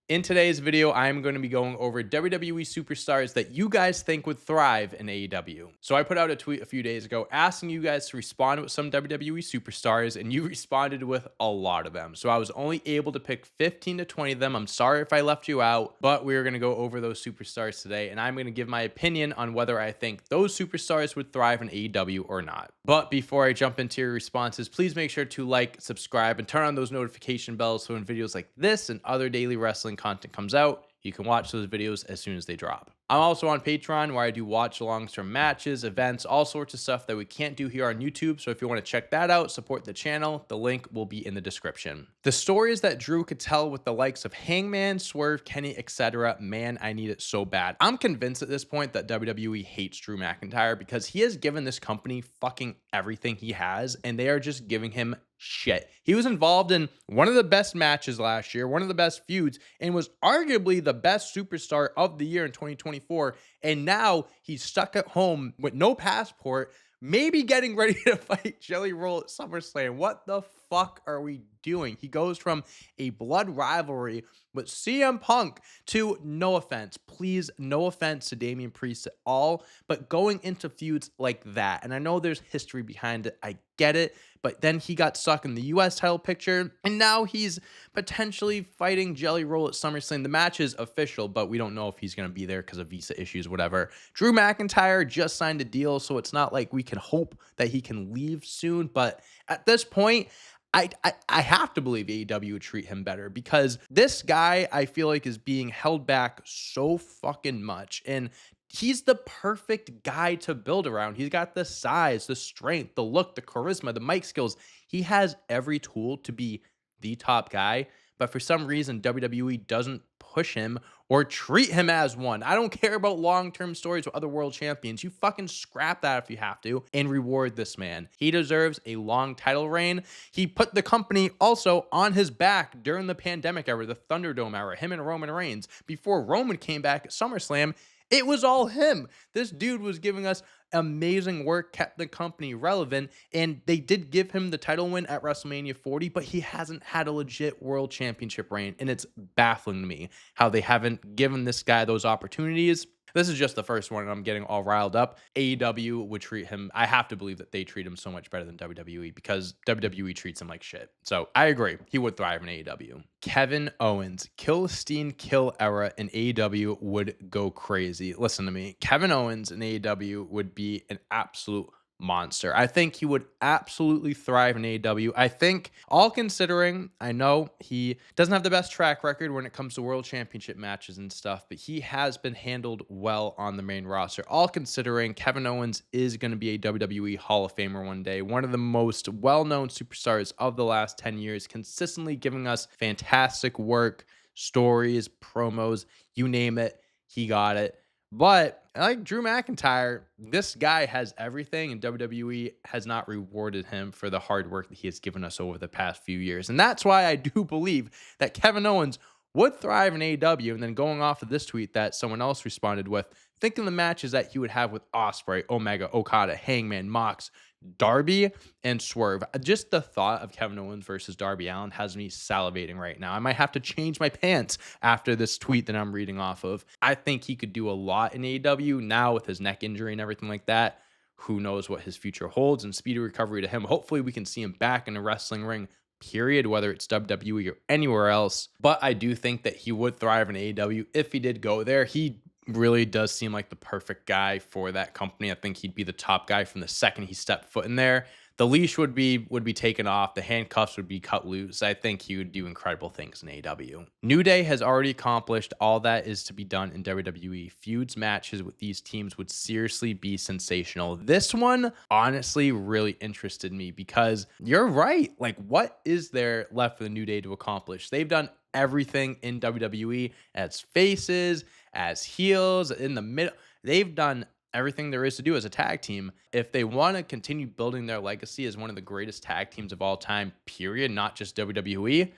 In today's video, I'm going to be going over WWE superstars that you guys think would thrive in AEW. So I put out a tweet a few days ago asking you guys to respond with some WWE superstars, and you responded with a lot of them. So I was only able to pick 15 to 20 of them. I'm sorry if I left you out, but we're going to go over those superstars today, and I'm going to give my opinion on whether I think those superstars would thrive in AEW or not. But before I jump into your responses, please make sure to like, subscribe, and turn on those notification bells so when videos like this and other daily wrestling content comes out, you can watch those videos as soon as they drop. I'm also on Patreon where I do watch alongs from matches, events, all sorts of stuff that we can't do here on YouTube. So if you want to check that out, support the channel, the link will be in the description. The stories that Drew could tell with the likes of Hangman, Swerve, Kenny, etc. Man, I need it so bad. I'm convinced at this point that WWE hates Drew McIntyre because he has given this company fucking everything he has, and they are just giving him shit. He was involved in one of the best matches last year, one of the best feuds, and was arguably the best superstar of the year in 2024. And now he's stuck at home with no passport, maybe getting ready to fight Jelly Roll at SummerSlam. What the fuck are we doing? He goes from a blood rivalry with CM Punk to, no offense, please, no offense to Damian Priest at all, but going into feuds like that. And I know there's history behind it. I get it. But then he got stuck in the US title picture, and now he's potentially fighting Jelly Roll at SummerSlam. The match is official, but we don't know if he's going to be there because of visa issues, whatever. Drew McIntyre just signed a deal, so it's not like we can hope that he can leave soon. But at this point, I have to believe AEW would treat him better because this guy, I feel like, is being held back so fucking much. And he's the perfect guy to build around. He's got the size, the strength, the look, the charisma, the mic skills. He has every tool to be the top guy, but for some reason, WWE doesn't push him or treat him as one. I don't care about long-term stories with other world champions. You fucking scrap that if you have to and reward this man. He deserves a long title reign. He put the company also on his back during the pandemic era, the Thunderdome era, him and Roman Reigns. Before Roman came back at SummerSlam, it was all him. This dude was giving us amazing work, kept the company relevant, and they did give him the title win at WrestleMania 40, but he hasn't had a legit world championship reign, and it's baffling to me how they haven't given this guy those opportunities. This is just the first one, and I'm getting all riled up. AEW would treat him, I have to believe that they treat him so much better than WWE because WWE treats him like shit. So I agree. He would thrive in AEW. Kevin Owens, Kill Steen Kill era in AEW would go crazy. Listen to me. Kevin Owens in AEW would be an absolute monster. I think he would absolutely thrive in AEW. I think, all considering, I know he doesn't have the best track record when it comes to world championship matches and stuff, but he has been handled well on the main roster. All considering, Kevin Owens is going to be a WWE Hall of Famer one day, one of the most well-known superstars of the last 10 years, consistently giving us fantastic work, stories, promos, you name it, he got it. But like Drew McIntyre, this guy has everything, and WWE has not rewarded him for the hard work that he has given us over the past few years. And that's why I do believe that Kevin Owens would thrive in AEW. And then going off of this tweet that someone else responded with, thinking the matches that he would have with Ospreay, Omega, Okada, Hangman, Mox, Darby, and Swerve. Just the thought of Kevin Owens versus Darby Allin has me salivating right now. I might have to change my pants after this tweet that I'm reading off of. I think he could do a lot in AEW now with his neck injury and everything like that. Who knows what his future holds, and speedy recovery to him. Hopefully we can see him back in a wrestling ring, period, whether it's WWE or anywhere else. But I do think that he would thrive in AEW if he did go there. He really does seem like the perfect guy for that company. I think he'd be the top guy from the second he stepped foot in there. The leash would be taken off. The handcuffs would be cut loose. I think he would do incredible things in AEW. New Day has already accomplished all that is to be done in WWE. Feuds matches with these teams would seriously be sensational. This one honestly really interested me because you're right. Like, what is there left for the New Day to accomplish? They've done everything in WWE as faces, as heels, in the middle. They've done everything there is to do as a tag team. If they want to continue building their legacy as one of the greatest tag teams of all time, period, not just WWE,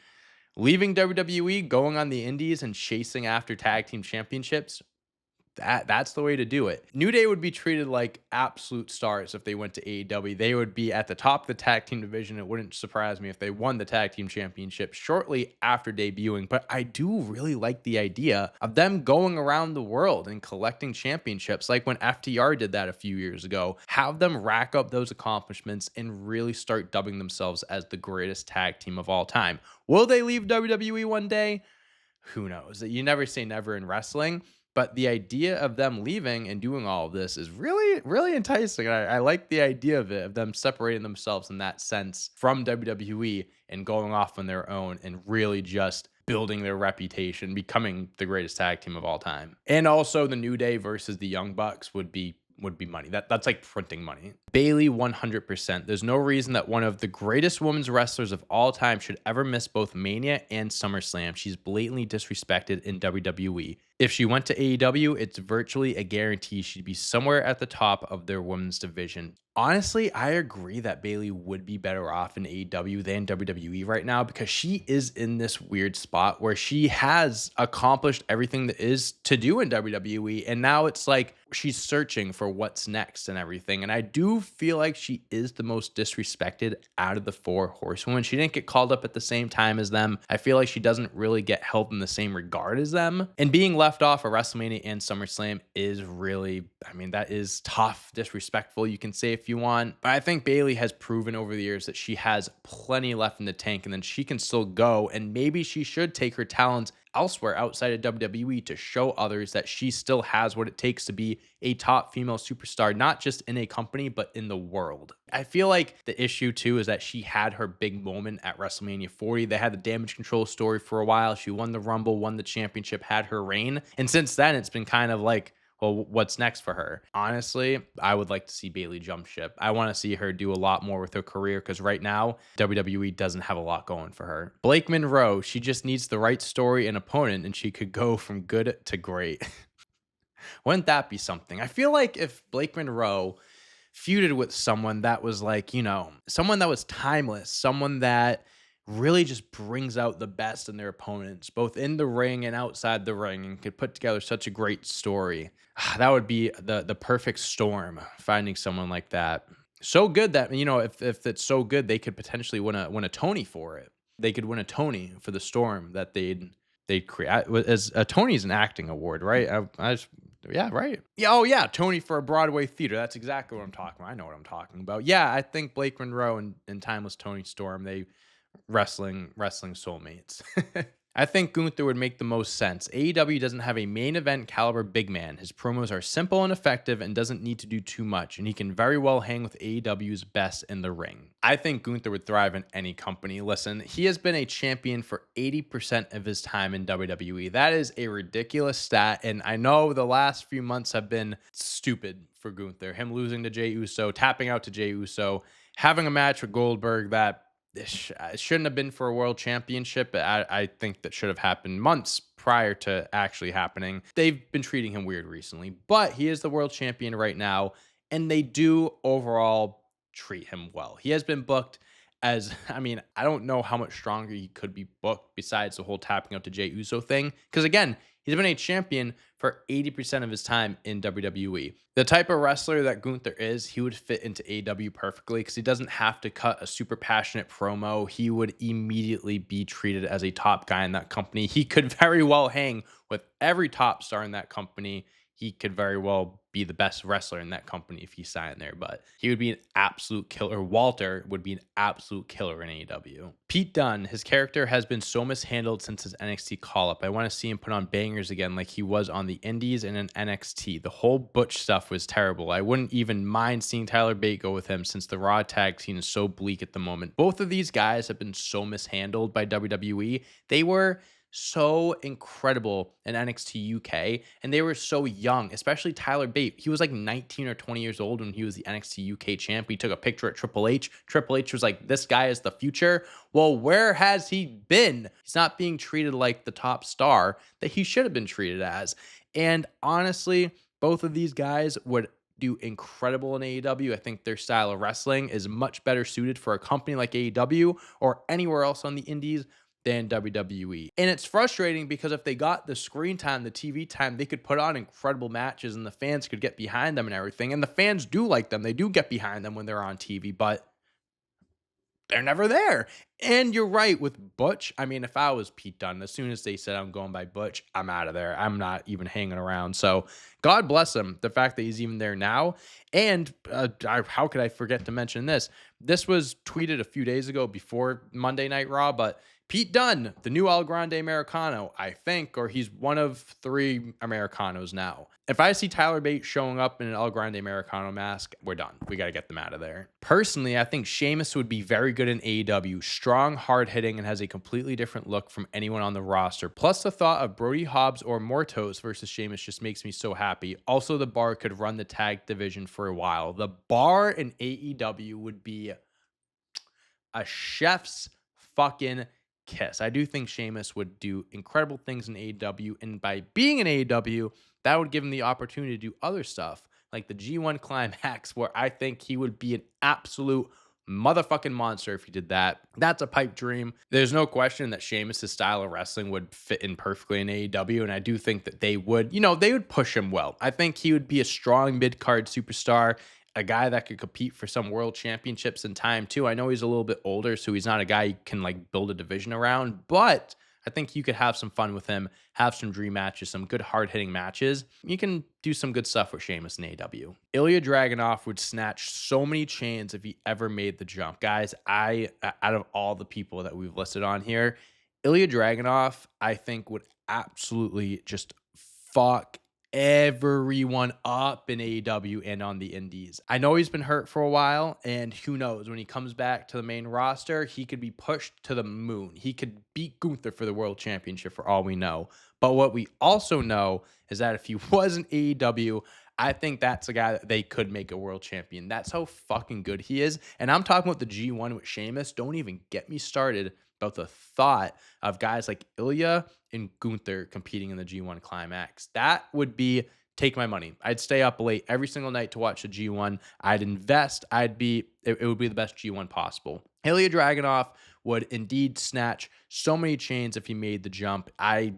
leaving WWE, going on the indies and chasing after tag team championships, That's the way to do it. New Day would be treated like absolute stars if they went to AEW. They would be at the top of the tag team division. It wouldn't surprise me if they won the tag team championship shortly after debuting. But I do really like the idea of them going around the world and collecting championships, like when FTR did that a few years ago. Have them rack up those accomplishments and really start dubbing themselves as the greatest tag team of all time. Will they leave WWE one day? Who knows? You never say never in wrestling. But the idea of them leaving and doing all of this is really, really enticing. I like the idea of it, of them separating themselves in that sense from WWE and going off on their own and really just building their reputation, becoming the greatest tag team of all time. And also the New Day versus the Young Bucks would be money. That's like printing money. Bayley 100%. There's no reason that one of the greatest women's wrestlers of all time should ever miss both Mania and SummerSlam. She's blatantly disrespected in WWE. If she went to AEW, it's virtually a guarantee she'd be somewhere at the top of their women's division. Honestly, I agree that Bayley would be better off in AEW than WWE right now because she is in this weird spot where she has accomplished everything that is to do in WWE. And now it's like she's searching for what's next and everything. And I do feel like she is the most disrespected out of the four horsewomen. She didn't get called up at the same time as them. I feel like she doesn't really get held in the same regard as them. And being left off of WrestleMania and SummerSlam is really, that is tough, disrespectful, you can say if you want. But I think Bayley has proven over the years that she has plenty left in the tank and then she can still go. And maybe she should take her talents elsewhere outside of WWE to show others that she still has what it takes to be a top female superstar, not just in a company, but in the world. I feel like the issue too is that she had her big moment at WrestleMania 40. They had the Damage Control story for a while. She won the Rumble, won the championship, had her reign. And since then, it's been kind of like, well, what's next for her? Honestly, I would like to see Bayley jump ship. I want to see her do a lot more with her career because right now, WWE doesn't have a lot going for her. Blake Monroe, she just needs the right story and opponent, and she could go from good to great. Wouldn't that be something? I feel like if Blake Monroe feuded with someone that was like, someone that was timeless, someone that really just brings out the best in their opponents, both in the ring and outside the ring, and could put together such a great story. That would be the perfect storm, finding someone like that. So good that, if it's so good, they could potentially win a Tony for it. They could win a Tony for the storm that they'd create. As a Tony's an acting award, right? Yeah, right. Yeah, oh yeah, Tony for a Broadway theater. That's exactly what I'm talking about. I know what I'm talking about. Yeah, I think Blake Monroe and Timeless Tony Storm, they wrestling soulmates. I think Gunther would make the most sense. AEW doesn't have a main event caliber big man. His promos are simple and effective and doesn't need to do too much, and he can very well hang with AEW's best in the ring. I think Gunther would thrive in any company. Listen, he has been a champion for 80% of his time in WWE. That is a ridiculous stat, and I know the last few months have been stupid for Gunther. Him losing to Jey Uso, tapping out to Jey Uso, having a match with Goldberg that it shouldn't have been for a world championship. I think that should have happened months prior to actually happening. They've been treating him weird recently, but he is the world champion right now, and they do overall treat him well. He has been booked as, I don't know how much stronger he could be booked besides the whole tapping out to Jey Uso thing. Because again, he's been a champion for 80% of his time in WWE. The type of wrestler that Gunther is, he would fit into AEW perfectly because he doesn't have to cut a super passionate promo. He would immediately be treated as a top guy in that company. He could very well hang with every top star in that company. He could very well be the best wrestler in that company if he signed there, but he would be an absolute killer. Walter would be an absolute killer in AEW. Pete Dunne, his character has been so mishandled since his NXT call-up. I want to see him put on bangers again like he was on the Indies and in NXT. The whole Butch stuff was terrible. I wouldn't even mind seeing Tyler Bate go with him since the Raw tag scene is so bleak at the moment. Both of these guys have been so mishandled by WWE. They were so incredible in NXT UK, and they were so young, especially Tyler Bate. He was like 19 or 20 years old when he was the NXT UK champ. He took a picture at Triple H. Triple H was like, this guy is the future. Well, where has he been? He's not being treated like the top star that he should have been treated as. And honestly, both of these guys would do incredible in AEW. I think their style of wrestling is much better suited for a company like AEW or anywhere else on the indies than WWE. And it's frustrating because if they got the screen time, the TV time, they could put on incredible matches and the fans could get behind them and everything. And the fans do like them. They do get behind them when they're on TV, but they're never there. And you're right with Butch. I mean, if I was Pete Dunne, as soon as they said I'm going by Butch, I'm out of there. I'm not even hanging around. So God bless him, the fact that he's even there now. And how could I forget to mention this? This was tweeted a few days ago before Monday Night Raw, but Pete Dunne, the new El Grande Americano, I think, or he's one of 3 Americanos now. If I see Tyler Bate showing up in an El Grande Americano mask, we're done. We got to get them out of there. Personally, I think Sheamus would be very good in AEW. Strong, hard-hitting, and has a completely different look from anyone on the roster. Plus, the thought of Brody Hobbs or Mortos versus Sheamus just makes me so happy. Also, the Bar could run the tag division for a while. The Bar in AEW would be a chef's fucking kiss. I do think Sheamus would do incredible things in AEW, and by being in AEW, that would give him the opportunity to do other stuff like the G1 Climax, where I think he would be an absolute motherfucking monster if he did that. That's a pipe dream. There's no question that Sheamus' style of wrestling would fit in perfectly in AEW, and I do think that they would, they would push him well. I think he would be a strong mid-card superstar, a guy that could compete for some world championships in time too. I know he's a little bit older, so he's not a guy you can like build a division around, but I think you could have some fun with him, have some dream matches, some good hard-hitting matches. You can do some good stuff with Sheamus in AEW. Ilja Dragunov would snatch so many chains if he ever made the jump. Guys, out of all the people that we've listed on here, Ilja Dragunov, I think, would absolutely just fuck everyone up in AEW and on the indies. I know he's been hurt for a while, and who knows, when he comes back to the main roster, he could be pushed to the moon. He could beat Gunther for the world championship for all we know. But what we also know is that if he was in AEW, I think that's a guy that they could make a world champion. That's how fucking good he is. And I'm talking about the G1 with Sheamus. Don't even get me started about the thought of guys like Ilja and Gunther competing in the G1 Climax. That would be, take my money. I'd stay up late every single night to watch the G1. I'd invest. It would be the best G1 possible. Ilja Dragunov would indeed snatch so many chains if he made the jump. I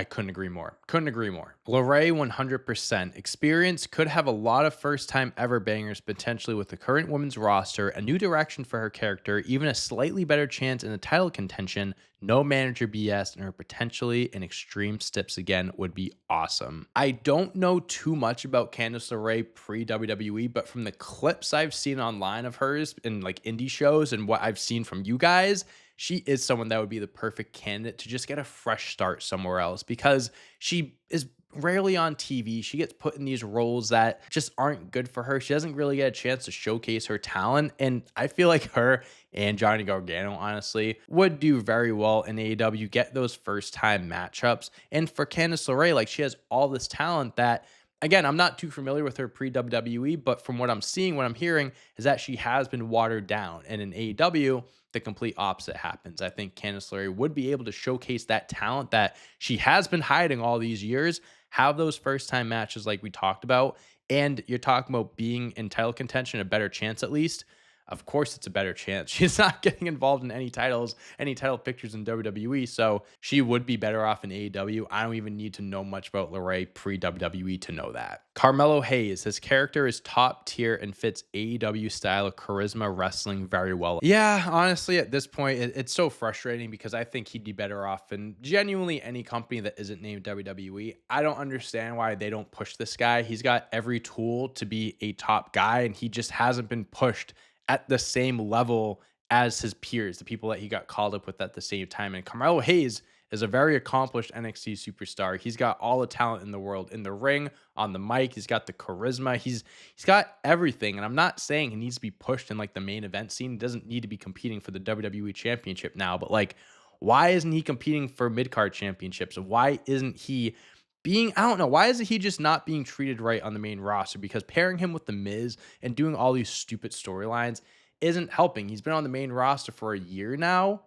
couldn't agree more. Couldn't agree more. LeRae 100%. Experience, could have a lot of first-time ever bangers potentially with the current women's roster, a new direction for her character, even a slightly better chance in the title contention, no manager BS, and her potentially in extreme steps again would be awesome. I don't know too much about Candice LeRae pre-WWE, but from the clips I've seen online of hers in like indie shows and what I've seen from you guys, she is someone that would be the perfect candidate to just get a fresh start somewhere else, because she is rarely on TV. She gets put in these roles that just aren't good for her. She doesn't really get a chance to showcase her talent. And I feel like her and Johnny Gargano, honestly, would do very well in AEW, get those first time matchups. And for Candice LeRae, like, she has all this talent that, again, I'm not too familiar with her pre-WWE, but from what I'm seeing, what I'm hearing is that she has been watered down. And in AEW, the complete opposite happens. I think Candice LeRae would be able to showcase that talent that she has been hiding all these years, have those first-time matches like we talked about, and you're talking about being in title contention, a better chance at least. Of course, it's a better chance. She's not getting involved in any titles, any title pictures in WWE, so she would be better off in AEW. I don't even need to know much about LeRae pre-WWE to know that. Carmelo Hayes, his character is top tier and fits AEW style of charisma wrestling very well. Yeah, honestly, at this point, it's so frustrating because I think he'd be better off in genuinely any company that isn't named WWE. I don't understand why they don't push this guy. He's got every tool to be a top guy, and he just hasn't been pushed at the same level as his peers, the people that he got called up with at the same time. And Carmelo Hayes is a very accomplished NXT superstar. He's got all the talent in the world, in the ring, on the mic. He's got the charisma. He's got everything. And I'm not saying he needs to be pushed in like the main event scene. He doesn't need to be competing for the WWE championship now, but like, why isn't he competing for mid-card championships? Why isn't he why is he just not being treated right on the main roster? Because pairing him with The Miz and doing all these stupid storylines isn't helping. He's been on the main roster for a year now.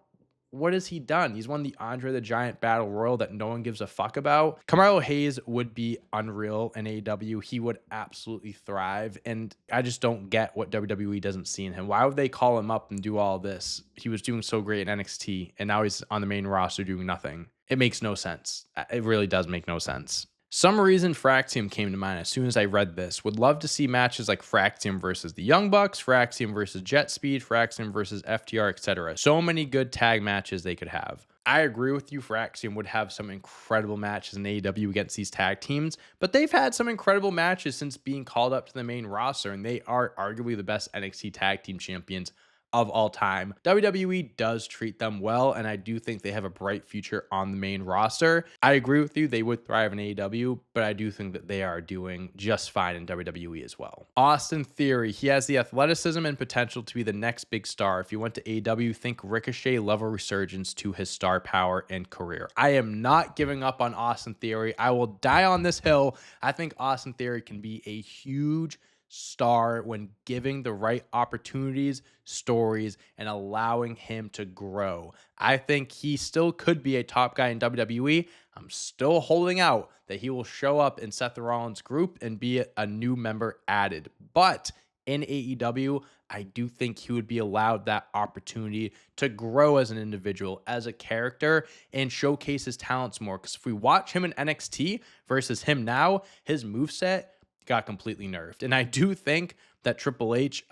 what has he done? He's won the Andre the Giant Battle Royal that no one gives a fuck about. Carmelo Hayes would be unreal in AEW. He would absolutely thrive. And I just don't get what WWE doesn't see in him. Why would they call him up and do all this? He was doing so great in NXT, and now he's on the main roster doing nothing. It makes no sense. It really does make no sense. Some reason Fraxiom came to mind as soon as I read this. Would love to see matches like Fraxiom versus the Young Bucks, Fraxiom versus Jet Speed, Fraxiom versus FTR, etc. So many good tag matches they could have. I agree with you, Fraxiom would have some incredible matches in AEW against these tag teams, but they've had some incredible matches since being called up to the main roster, and they are arguably the best NXT tag team champions of all time. WWE does treat them well, and I do think they have a bright future on the main roster. I agree with you, they would thrive in AEW, but I do think that they are doing just fine in WWE as well. Austin Theory, he has the athleticism and potential to be the next big star. If he went to AEW, think Ricochet level resurgence to his star power and career. I am not giving up on Austin Theory. I will die on this hill. I think Austin Theory can be a huge star when giving the right opportunities, stories, and allowing him to grow. I think he still could be a top guy in WWE. I'm still holding out that he will show up in Seth Rollins' group and be a new member added. But in AEW, I do think he would be allowed that opportunity to grow as an individual, as a character, and showcase his talents more. Because if we watch him in NXT versus him now, his moveset got completely nerfed. And I do think that Triple H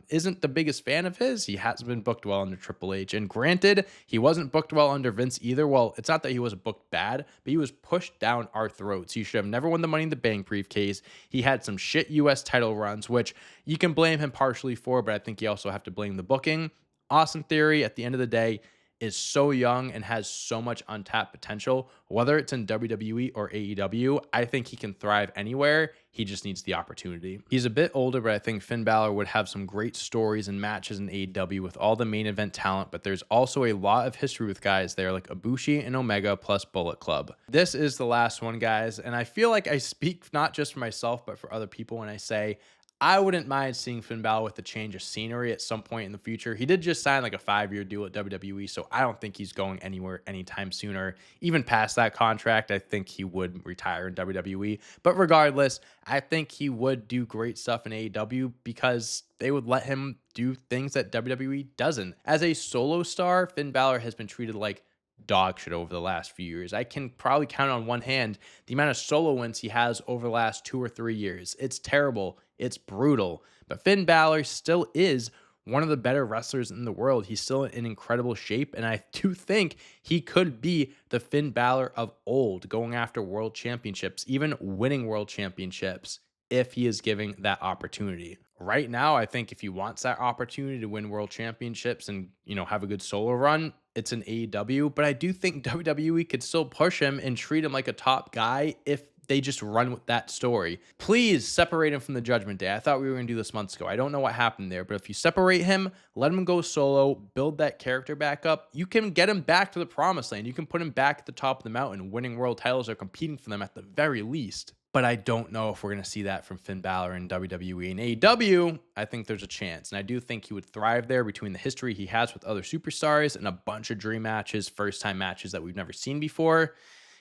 isn't the biggest fan of his. He hasn't been booked well under Triple H. And granted, he wasn't booked well under Vince either. Well, it's not that he was booked bad, but he was pushed down our throats. He should have never won the Money in the Bank briefcase. He had some shit US title runs, which you can blame him partially for, but I think you also have to blame the booking. Austin Theory, at the end of the day, is so young and has so much untapped potential. Whether it's in WWE or AEW, I think he can thrive anywhere. He just needs the opportunity. He's a bit older, but I think Finn Balor would have some great stories and matches in AEW with all the main event talent, but there's also a lot of history with guys there like Ibushi and Omega plus Bullet Club. This is the last one, guys, and I feel like I speak not just for myself, but for other people when I say I wouldn't mind seeing Finn Balor with a change of scenery at some point in the future. He did just sign like a 5-year deal at WWE, so I don't think he's going anywhere anytime sooner. Even past that contract, I think he would retire in WWE. But regardless, I think he would do great stuff in AEW because they would let him do things that WWE doesn't. As a solo star, Finn Balor has been treated like dog shit over the last few years. I can probably count on one hand the amount of solo wins he has over the last 2 or 3 years. It's terrible. It's brutal. But Finn Balor still is one of the better wrestlers in the world. He's still in incredible shape, and I do think he could be the Finn Balor of old, going after world championships, even winning world championships, if he is giving that opportunity. Right now, I think if he wants that opportunity to win world championships and, have a good solo run, it's an AEW. But I do think WWE could still push him and treat him like a top guy if they just run with that story. Please separate him from the Judgment Day. I thought we were going to do this months ago. I don't know what happened there, but if you separate him, let him go solo, build that character back up, you can get him back to the promised land. You can put him back at the top of the mountain, winning world titles or competing for them at the very least. But I don't know if we're going to see that from Finn Balor in WWE. And AEW, I think there's a chance. And I do think he would thrive there between the history he has with other superstars and a bunch of dream matches, first-time matches that we've never seen before.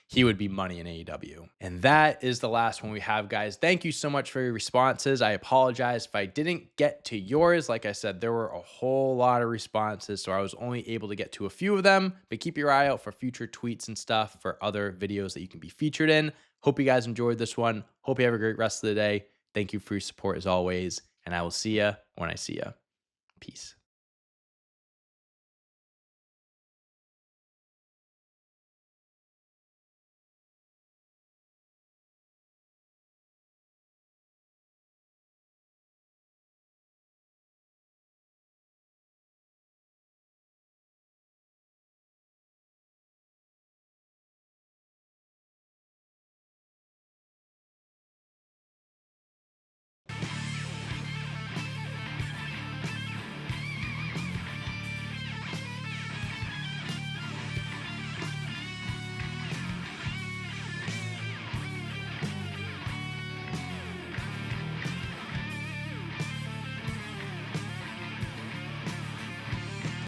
He would be money in AEW. And that is the last one we have, guys. Thank you so much for your responses. I apologize if I didn't get to yours. Like I said, there were a whole lot of responses, so I was only able to get to a few of them. But keep your eye out for future tweets and stuff for other videos that you can be featured in. Hope you guys enjoyed this one. Hope you have a great rest of the day. Thank you for your support as always. And I will see ya when I see ya. Peace.